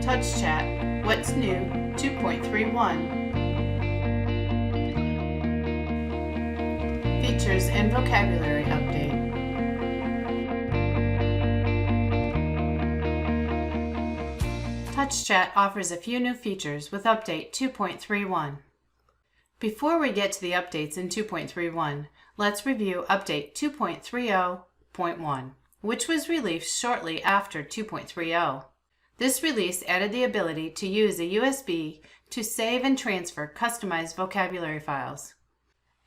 TouchChat, What's New 2.31. Features and Vocabulary Update. TouchChat offers a few new features with Update 2.31. Before we get to the updates in 2.31, let's review Update 2.30.1, which was released shortly after 2.30. This release added the ability to use a USB to save and transfer customized vocabulary files.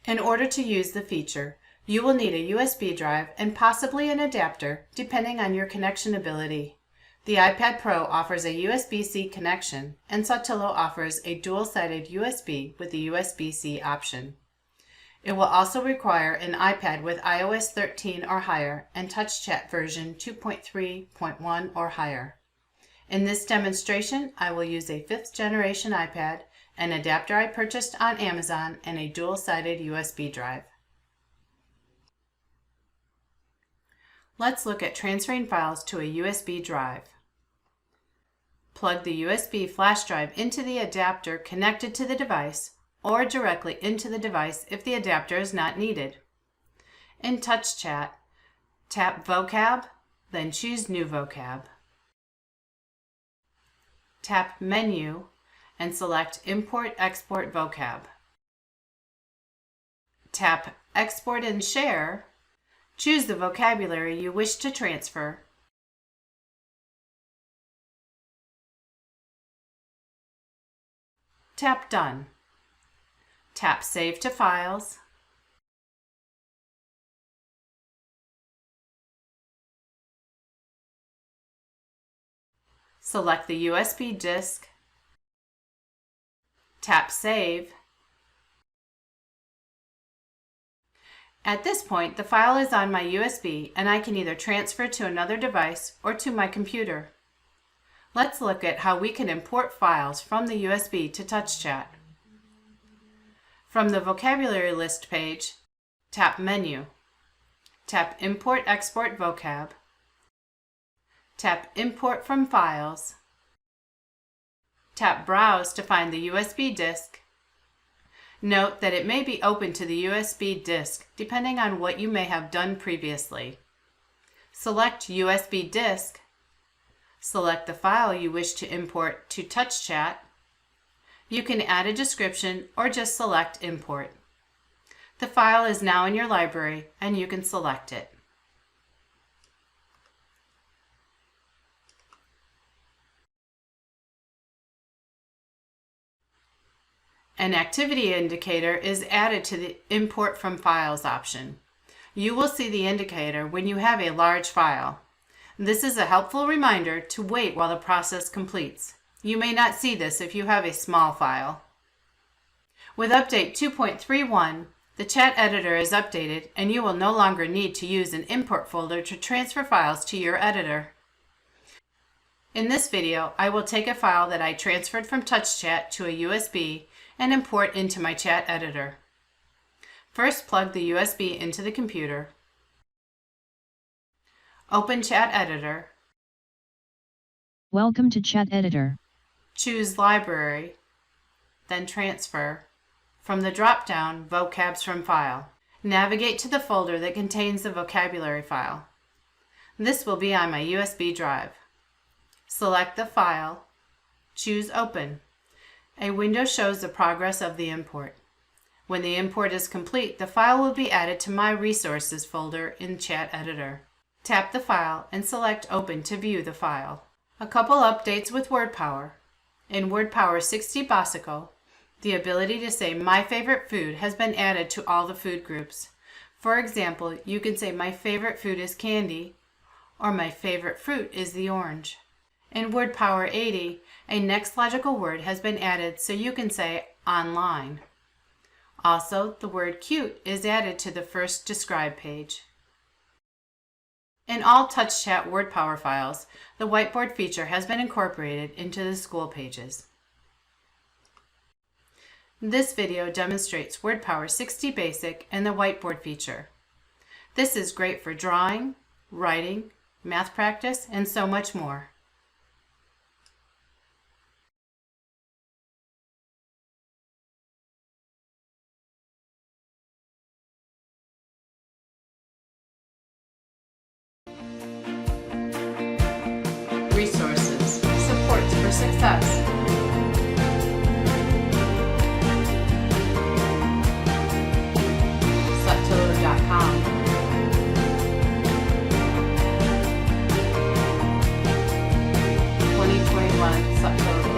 In order to use the feature, you will need a USB drive and possibly an adapter, depending on your connection ability. The iPad Pro offers a USB-C connection, and Saltillo offers a dual-sided USB with the USB-C option. It will also require an iPad with iOS 13 or higher and TouchChat version 2.3.1 or higher. In this demonstration, I will use a 5th generation iPad, an adapter I purchased on Amazon, and a dual-sided USB drive. Let's look at transferring files to a USB drive. Plug the USB flash drive into the adapter connected to the device, or directly into the device if the adapter is not needed. In TouchChat, tap Vocab, then choose New Vocab. Tap Menu and select Import/Export Vocab. Tap Export and Share. Choose the vocabulary you wish to transfer. Tap Done. Tap Save to Files. Select the USB disk. Tap Save. At this point, the file is on my USB and I can either transfer to another device or to my computer. Let's look at how we can import files from the USB to TouchChat. From the vocabulary list page, tap Menu. Tap Import/Export Vocab. Tap Import from Files. Tap Browse to find the USB disk. Note that it may be open to the USB disk depending on what you may have done previously. Select USB disk. Select the file you wish to import to TouchChat. You can add a description or just select Import. The file is now in your library and you can select it. An activity indicator is added to the Import from Files option. You will see the indicator when you have a large file. This is a helpful reminder to wait while the process completes. You may not see this if you have a small file. With Update 2.31, the chat editor is updated and you will no longer need to use an import folder to transfer files to your editor. In this video, I will take a file that I transferred from TouchChat to a USB and import into my chat editor. First, plug the USB into the computer. Open Chat Editor. Welcome to Chat Editor. Choose Library, then Transfer. From the drop-down, Vocabs from File. Navigate to the folder that contains the vocabulary file. This will be on my USB drive. Select the file. Choose Open. A window shows the progress of the import. When the import is complete, the file will be added to my Resources folder in Chat Editor. Tap the file and select Open to view the file. A couple updates with WordPower. In WordPower 60 Basico, the ability to say My Favorite Food has been added to all the food groups. For example, you can say My favorite food is candy, or My favorite fruit is the orange. In WordPower 80, a next logical word has been added so you can say online. Also, the word cute is added to the first describe page. In all TouchChat WordPower files, the whiteboard feature has been incorporated into the school pages. This video demonstrates WordPower 60 Basic and the whiteboard feature. This is great for drawing, writing, math practice, and so much more. Resources. Supports for success. Saltillo.com. 2021 Saltillo